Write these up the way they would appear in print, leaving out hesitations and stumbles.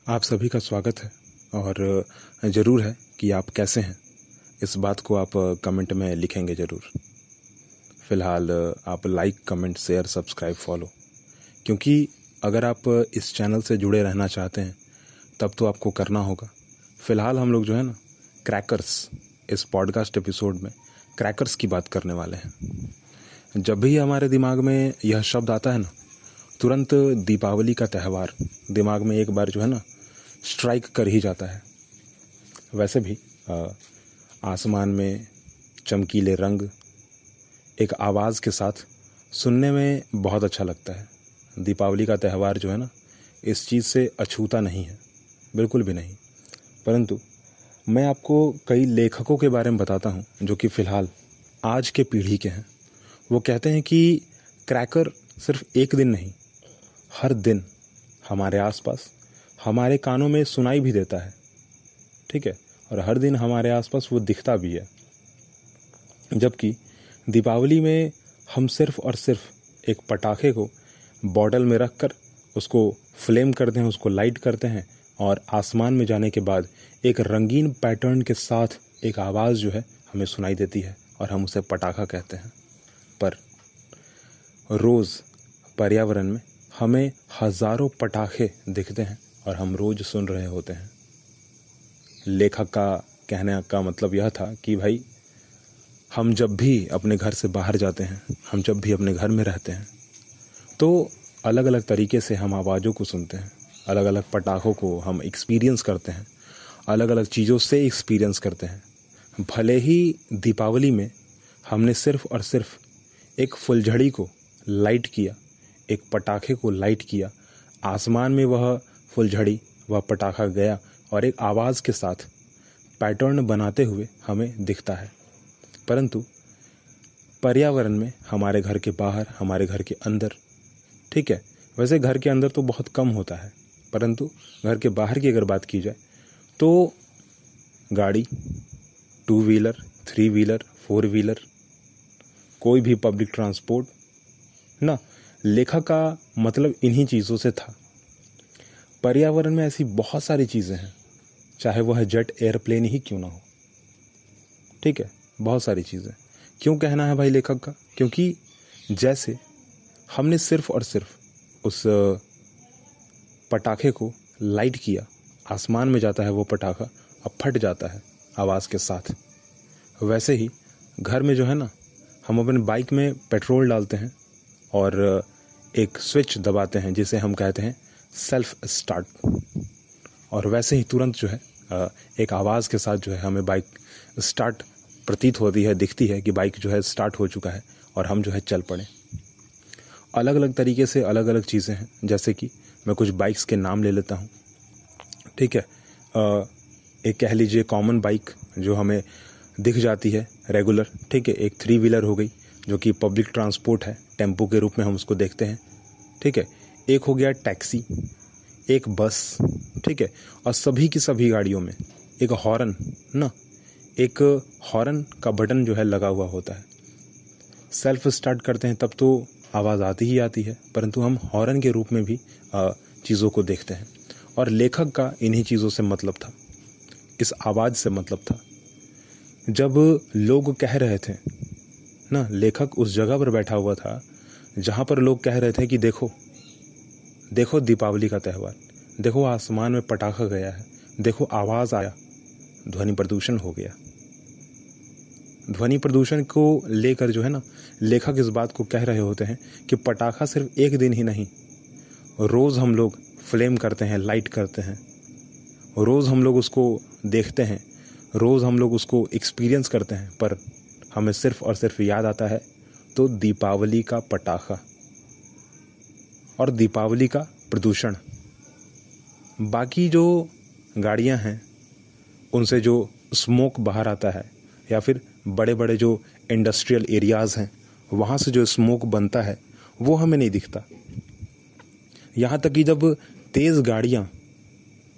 आप सभी का स्वागत है और ज़रूर है कि आप कैसे हैं। इस बात को आप कमेंट में लिखेंगे ज़रूर। फ़िलहाल आप like, comment, share, subscribe, follow, क्योंकि अगर आप इस चैनल से जुड़े रहना चाहते हैं तब तो आपको करना होगा। फ़िलहाल हम लोग जो है ना क्रैकर्स, इस पॉडकास्ट एपिसोड में क्रैकर्स की बात करने वाले हैं। जब भी हमारे दिमाग में यह शब्द आता है ना, तुरंत दीपावली का त्यौहार दिमाग में एक बार जो है ना स्ट्राइक कर ही जाता है। वैसे भी आसमान में चमकीले रंग एक आवाज़ के साथ सुनने में बहुत अच्छा लगता है। दीपावली का त्यौहार जो है ना इस चीज़ से अछूता नहीं है, बिल्कुल भी नहीं। परंतु मैं आपको कई लेखकों के बारे में बताता हूँ जो कि फ़िलहाल आज के पीढ़ी के हैं। वो कहते हैं कि क्रैकर सिर्फ एक दिन नहीं, हर दिन हमारे आसपास, हमारे कानों में सुनाई भी देता है, ठीक है, और हर दिन हमारे आसपास वो दिखता भी है। जबकि दीपावली में हम सिर्फ और सिर्फ एक पटाखे को बॉटल में रख कर उसको फ्लेम करते हैं, उसको लाइट करते हैं और आसमान में जाने के बाद एक रंगीन पैटर्न के साथ एक आवाज़ जो है हमें सुनाई देती है और हम उसे पटाखा कहते हैं। पर रोज़ पर्यावरण में हमें हज़ारों पटाखे दिखते हैं और हम रोज़ सुन रहे होते हैं। लेखक का कहने का मतलब यह था कि भाई हम जब भी अपने घर से बाहर जाते हैं, हम जब भी अपने घर में रहते हैं तो अलग अलग तरीके से हम आवाज़ों को सुनते हैं, अलग अलग पटाखों को हम एक्सपीरियंस करते हैं, अलग अलग चीज़ों से एक्सपीरियंस करते हैं। भले ही दीपावली में हमने सिर्फ और सिर्फ एक फुलझड़ी को लाइट किया, एक पटाखे को लाइट किया, आसमान में वह फुलझड़ी, वह पटाखा गया और एक आवाज़ के साथ पैटर्न बनाते हुए हमें दिखता है। परंतु पर्यावरण में हमारे घर के बाहर, हमारे घर के अंदर, ठीक है, वैसे घर के अंदर तो बहुत कम होता है, परंतु घर के बाहर की अगर बात की जाए तो गाड़ी, 2 व्हीलर, 3 व्हीलर, 4 व्हीलर, कोई भी पब्लिक ट्रांसपोर्ट ना, लेखक का मतलब इन्हीं चीज़ों से था। पर्यावरण में ऐसी बहुत सारी चीज़ें हैं, चाहे वह जेट एयरप्लेन ही क्यों ना हो, ठीक है, बहुत सारी चीज़ें। क्यों कहना है भाई लेखक का? क्योंकि जैसे हमने सिर्फ और सिर्फ उस पटाखे को लाइट किया, आसमान में जाता है वो पटाखा, अब फट जाता है आवाज़ के साथ। वैसे ही घर में जो है ना हम अपने बाइक में पेट्रोल डालते हैं और एक स्विच दबाते हैं जिसे हम कहते हैं सेल्फ स्टार्ट, और वैसे ही तुरंत जो है एक आवाज़ के साथ जो है हमें बाइक स्टार्ट प्रतीत होती है, दिखती है कि बाइक जो है स्टार्ट हो चुका है और हम जो है चल पड़े। अलग अलग तरीके से अलग अलग चीज़ें हैं, जैसे कि मैं कुछ बाइक्स के नाम ले लेता हूँ, ठीक है। एक कह लीजिए कॉमन बाइक जो हमें दिख जाती है रेगुलर, ठीक है, एक 3 व्हीलर हो गई जो कि पब्लिक ट्रांसपोर्ट है, टेम्पो के रूप में हम उसको देखते हैं, ठीक है। एक हो गया टैक्सी, एक बस, ठीक है, और सभी की सभी गाड़ियों में एक हॉर्न ना, एक हॉर्न का बटन जो है लगा हुआ होता है। सेल्फ स्टार्ट करते हैं तब तो आवाज़ आती ही आती है, परंतु हम हॉर्न के रूप में भी चीज़ों को देखते हैं। और लेखक का इन्हीं चीज़ों से मतलब था, इस आवाज़ से मतलब था। जब लोग कह रहे थे ना, लेखक उस जगह पर बैठा हुआ था जहाँ पर लोग कह रहे थे कि देखो देखो दीपावली का त्यौहार, देखो आसमान में पटाखा गया है, देखो आवाज़ आया, ध्वनि प्रदूषण हो गया। ध्वनि प्रदूषण को लेकर जो है ना लेखक इस बात को कह रहे होते हैं कि पटाखा सिर्फ एक दिन ही नहीं, रोज़ हम लोग फ्लेम करते हैं, लाइट करते हैं, रोज़ हम लोग उसको देखते हैं, रोज़ हम लोग उसको एक्सपीरियंस करते हैं, पर हमें सिर्फ और सिर्फ याद आता है तो दीपावली का पटाखा और दीपावली का प्रदूषण। बाकी जो गाड़ियां हैं उनसे जो स्मोक बाहर आता है, या फिर बड़े बड़े जो इंडस्ट्रियल एरियाज़ हैं वहाँ से जो स्मोक बनता है वो हमें नहीं दिखता। यहाँ तक कि जब तेज़ गाड़ियाँ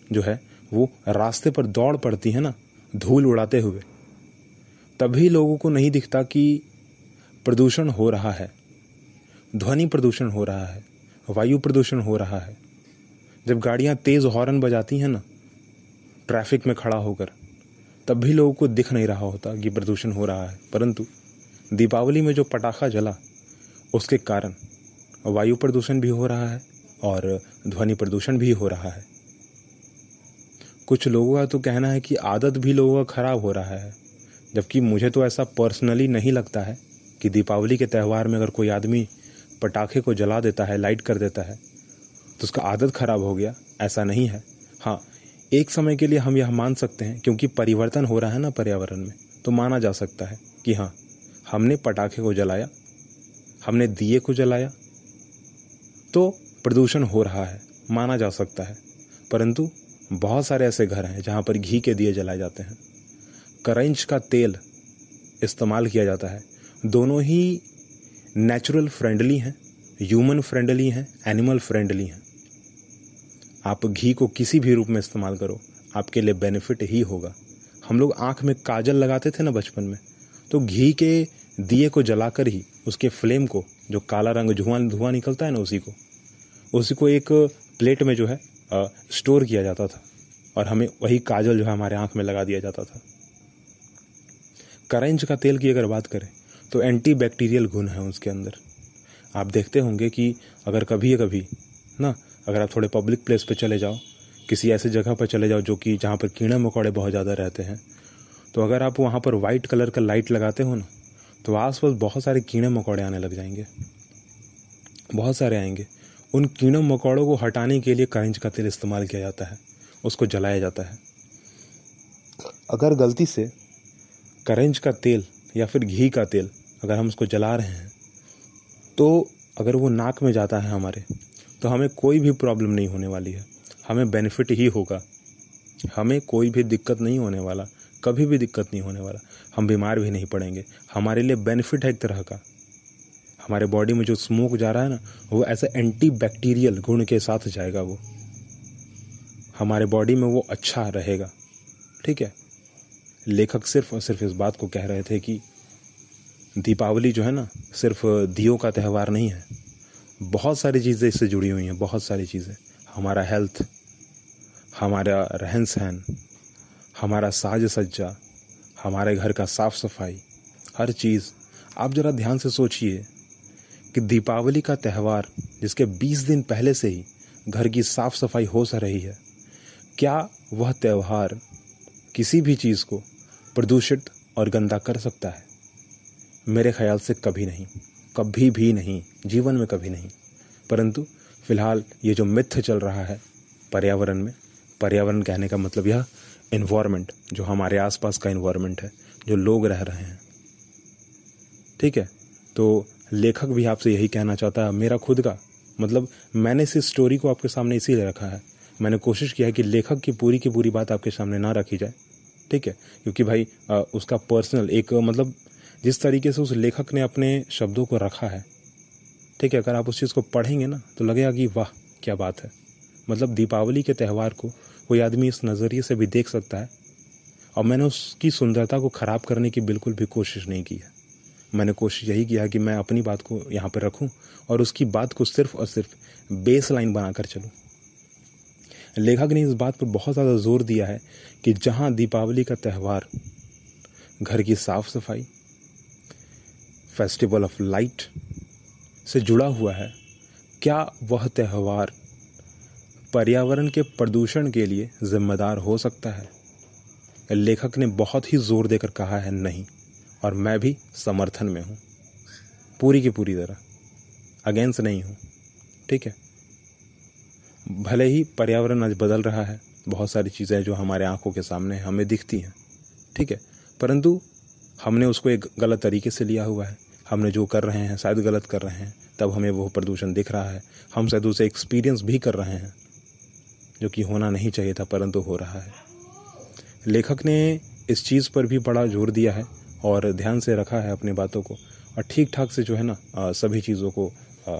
जो है वो रास्ते पर दौड़ पड़ती है ना धूल उड़ाते हुए, तभी लोगों को नहीं दिखता कि प्रदूषण हो रहा है, ध्वनि प्रदूषण हो रहा है, वायु प्रदूषण हो रहा है। जब गाड़ियाँ तेज़ हॉर्न बजाती हैं ना ट्रैफिक में खड़ा होकर, तब भी लोगों को दिख नहीं रहा होता कि प्रदूषण हो रहा है, परंतु दीपावली में जो पटाखा जला उसके कारण वायु प्रदूषण भी हो रहा है और ध्वनि प्रदूषण भी हो रहा है। कुछ लोगों का तो कहना है कि आदत भी लोगों का खराब हो रहा है, जबकि मुझे तो ऐसा पर्सनली नहीं लगता है कि दीपावली के त्यौहार में अगर कोई आदमी पटाखे को जला देता है, लाइट कर देता है, तो उसका आदत खराब हो गया। ऐसा नहीं है। हाँ, एक समय के लिए हम यह मान सकते हैं, क्योंकि परिवर्तन हो रहा है ना पर्यावरण में, तो माना जा सकता है कि हाँ, हमने पटाखे को जलाया, हमने दिए को जलाया, तो प्रदूषण हो रहा है, माना जा सकता है। परंतु बहुत सारे ऐसे घर हैं जहाँ पर घी के दिए जलाए जाते हैं, करंज का तेल इस्तेमाल किया जाता है। दोनों ही नेचुरल फ्रेंडली हैं, ह्यूमन फ्रेंडली हैं, एनिमल फ्रेंडली हैं। आप घी को किसी भी रूप में इस्तेमाल करो, आपके लिए बेनिफिट ही होगा। हम लोग आँख में काजल लगाते थे ना बचपन में, तो घी के दिए को जलाकर ही उसके फ्लेम को, जो काला रंग धुआं निकलता है ना, उसी को एक प्लेट में जो है स्टोर किया जाता था और हमें वही काजल जो है हमारे आँख में लगा दिया जाता था। करंज का तेल की अगर बात करें तो एंटी बैक्टीरियल गुण है उसके अंदर। आप देखते होंगे कि अगर कभी ना, अगर आप थोड़े पब्लिक प्लेस पे चले जाओ, किसी ऐसी जगह पर चले जाओ जो कि जहाँ पर कीड़े मकोड़े बहुत ज़्यादा रहते हैं, तो अगर आप वहाँ पर वाइट कलर का लाइट लगाते हो ना, तो आसपास बहुत सारे कीड़े मकोड़े आने लग जाएंगे, बहुत सारे आएंगे। उन कीड़ों मकोड़ों को हटाने के लिए करंज का तेल इस्तेमाल किया जाता है, उसको जलाया जाता है। अगर गलती से करंज का तेल या फिर घी का तेल अगर हम उसको जला रहे हैं, तो अगर वो नाक में जाता है हमारे, तो हमें कोई भी प्रॉब्लम नहीं होने वाली है, हमें बेनिफिट ही होगा, हमें कोई भी दिक्कत नहीं होने वाला, कभी भी दिक्कत नहीं होने वाला, हम बीमार भी नहीं पड़ेंगे। हमारे लिए बेनिफिट है एक तरह का। हमारे बॉडी में जो स्मोक जा रहा है ना, वो ऐसे एंटी बैक्टीरियल गुण के साथ जाएगा, वो हमारे बॉडी में वो अच्छा रहेगा। ठीक है, लेखक सिर्फ और सिर्फ इस बात को कह रहे थे कि दीपावली जो है ना, सिर्फ दियों का त्यौहार नहीं है, बहुत सारी चीज़ें इससे जुड़ी हुई हैं, बहुत सारी चीज़ें। हमारा हेल्थ, हमारा रहन सहन, हमारा साज सज्जा, हमारे घर का साफ सफाई, हर चीज़। आप ज़रा ध्यान से सोचिए कि दीपावली का त्यौहार, जिसके 20 दिन पहले से ही घर की साफ सफाई हो सा रही है, क्या वह त्यौहार किसी भी चीज़ को प्रदूषित और गंदा कर सकता है? मेरे ख्याल से कभी नहीं, कभी भी नहीं, जीवन में कभी नहीं। परंतु फिलहाल ये जो मिथ चल रहा है पर्यावरण में, पर्यावरण कहने का मतलब यह एनवायरनमेंट, जो हमारे आसपास का एनवायरनमेंट है, जो लोग रह रहे हैं। ठीक है, तो लेखक भी आपसे यही कहना चाहता है, मेरा खुद का मतलब, मैंने इस स्टोरी को आपके सामने इसीलिए रखा है, मैंने कोशिश किया है कि लेखक की पूरी बात आपके सामने ना रखी जाए। ठीक है, क्योंकि भाई उसका पर्सनल एक मतलब, जिस तरीके से उस लेखक ने अपने शब्दों को रखा है, ठीक है, अगर आप उस चीज़ को पढ़ेंगे ना, तो लगेगा कि वाह क्या बात है। मतलब दीपावली के त्यौहार को कोई आदमी इस नज़रिए से भी देख सकता है, और मैंने उसकी सुंदरता को ख़राब करने की बिल्कुल भी कोशिश नहीं की है। मैंने कोशिश यही किया कि मैं अपनी बात को यहाँ पर रखूँ और उसकी बात को सिर्फ और सिर्फ बेस लाइन बनाकर चलूँ। लेखक ने इस बात पर बहुत ज़्यादा जोर दिया है कि जहाँ दीपावली का त्यौहार घर की साफ सफाई, फेस्टिवल ऑफ लाइट से जुड़ा हुआ है, क्या वह त्यौहार पर्यावरण के प्रदूषण के लिए जिम्मेदार हो सकता है? लेखक ने बहुत ही जोर देकर कहा है नहीं, और मैं भी समर्थन में हूँ, पूरी की पूरी तरह अगेंस्ट नहीं हूँ। ठीक है, भले ही पर्यावरण आज बदल रहा है, बहुत सारी चीज़ें जो हमारे आंखों के सामने हमें दिखती हैं, ठीक है, परंतु हमने उसको एक गलत तरीके से लिया हुआ है। हमने जो कर रहे हैं शायद गलत कर रहे हैं, तब हमें वो प्रदूषण दिख रहा है। हम शायद उसे एक्सपीरियंस भी कर रहे हैं, जो कि होना नहीं चाहिए था, परंतु हो रहा है। लेखक ने इस चीज़ पर भी बड़ा जोर दिया है और ध्यान से रखा है अपनी बातों को, और ठीक ठाक से जो है ना सभी चीज़ों को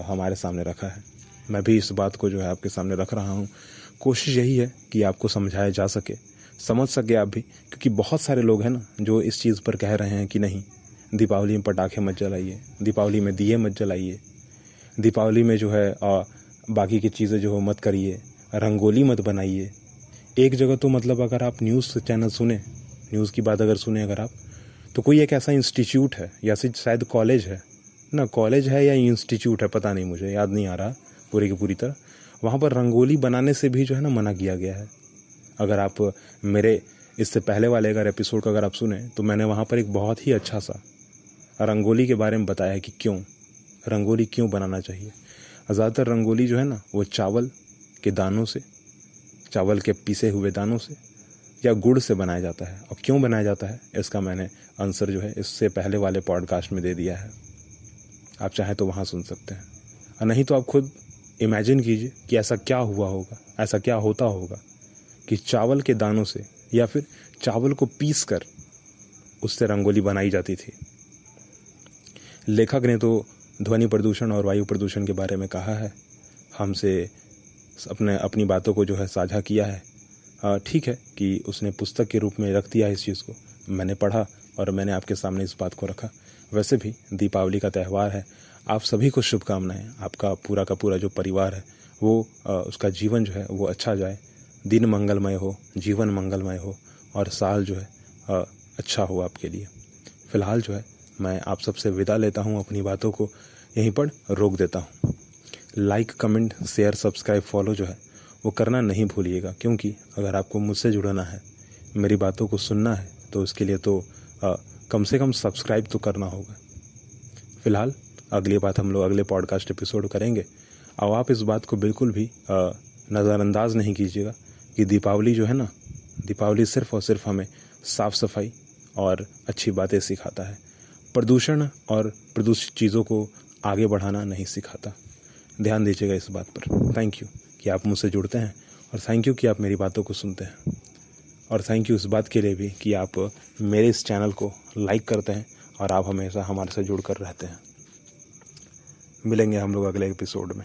हमारे सामने रखा है। मैं भी इस बात को जो है आपके सामने रख रहा हूँ। कोशिश यही है कि आपको समझाया जा सके, समझ सके आप भी, क्योंकि बहुत सारे लोग हैं ना जो इस चीज़ पर कह रहे हैं कि नहीं, दीपावली में पटाखे मत जलाइए, दीपावली में दिए मत जलाइए, दीपावली में जो है बाकी की चीज़ें जो हो मत करिए, रंगोली मत बनाइए। एक जगह तो मतलब अगर आप न्यूज़ चैनल सुने, न्यूज़ की बात अगर सुने अगर आप, तो कोई एक ऐसा इंस्टीट्यूट है या फिर शायद कॉलेज है ना, कॉलेज है या इंस्टीट्यूट है, पता नहीं, मुझे याद नहीं आ रहा पूरी की पूरी तरह, वहाँ पर रंगोली बनाने से भी जो है ना मना किया गया है। अगर आप मेरे इससे पहले वाले अगर एपिसोड का अगर आप सुने तो मैंने वहाँ पर एक बहुत ही अच्छा सा रंगोली के बारे में बताया कि क्यों रंगोली क्यों बनाना चाहिए। ज़्यादातर रंगोली जो है ना वो चावल के दानों से, चावल के पीसे हुए दानों से या गुड़ से बनाया जाता है। और क्यों बनाया जाता है इसका मैंने आंसर जो है इससे पहले वाले पॉडकास्ट में दे दिया है, आप चाहें तो वहाँ सुन सकते हैं। और नहीं तो आप खुद इमेजिन कीजिए कि ऐसा क्या हुआ होगा, ऐसा क्या होता होगा कि चावल के दानों से या फिर चावल को पीस कर उससे रंगोली बनाई जाती थी। लेखक ने तो ध्वनि प्रदूषण और वायु प्रदूषण के बारे में कहा है, हमसे अपनी बातों को जो है साझा किया है। ठीक है कि उसने पुस्तक के रूप में रख दिया इस चीज़ को, मैंने पढ़ा और मैंने आपके सामने इस बात को रखा। वैसे भी दीपावली का त्यौहार है, आप सभी को शुभकामनाएं। आपका पूरा का पूरा जो परिवार है वो उसका जीवन जो है वो अच्छा जाए, दिन मंगलमय हो, जीवन मंगलमय हो और साल जो है अच्छा हो आपके लिए। फ़िलहाल जो है मैं आप सबसे विदा लेता हूँ, अपनी बातों को यहीं पर रोक देता हूँ। Like, comment, share, subscribe, follow जो है वो करना नहीं भूलिएगा, क्योंकि अगर आपको मुझसे जुड़ना है, मेरी बातों को सुनना है, तो उसके लिए तो कम से कम सब्सक्राइब तो करना होगा। फ़िलहाल अगली बात हम लोग अगले पॉडकास्ट एपिसोड करेंगे। और आप इस बात को बिल्कुल भी नज़रअंदाज नहीं कीजिएगा कि दीपावली जो है ना, दीपावली सिर्फ़ और सिर्फ हमें साफ़ सफाई और अच्छी बातें सिखाता है, प्रदूषण और प्रदूषित चीज़ों को आगे बढ़ाना नहीं सिखाता। ध्यान दीजिएगा इस बात पर। थैंक यू कि आप मुझसे जुड़ते हैं और थैंक यू कि आप मेरी बातों को सुनते हैं और थैंक यू इस बात के लिए भी कि आप मेरे इस चैनल को लाइक करते हैं और आप हमेशा हमारे से जुड़कर रहते हैं। मिलेंगे हम लोग अगले एपिसोड में।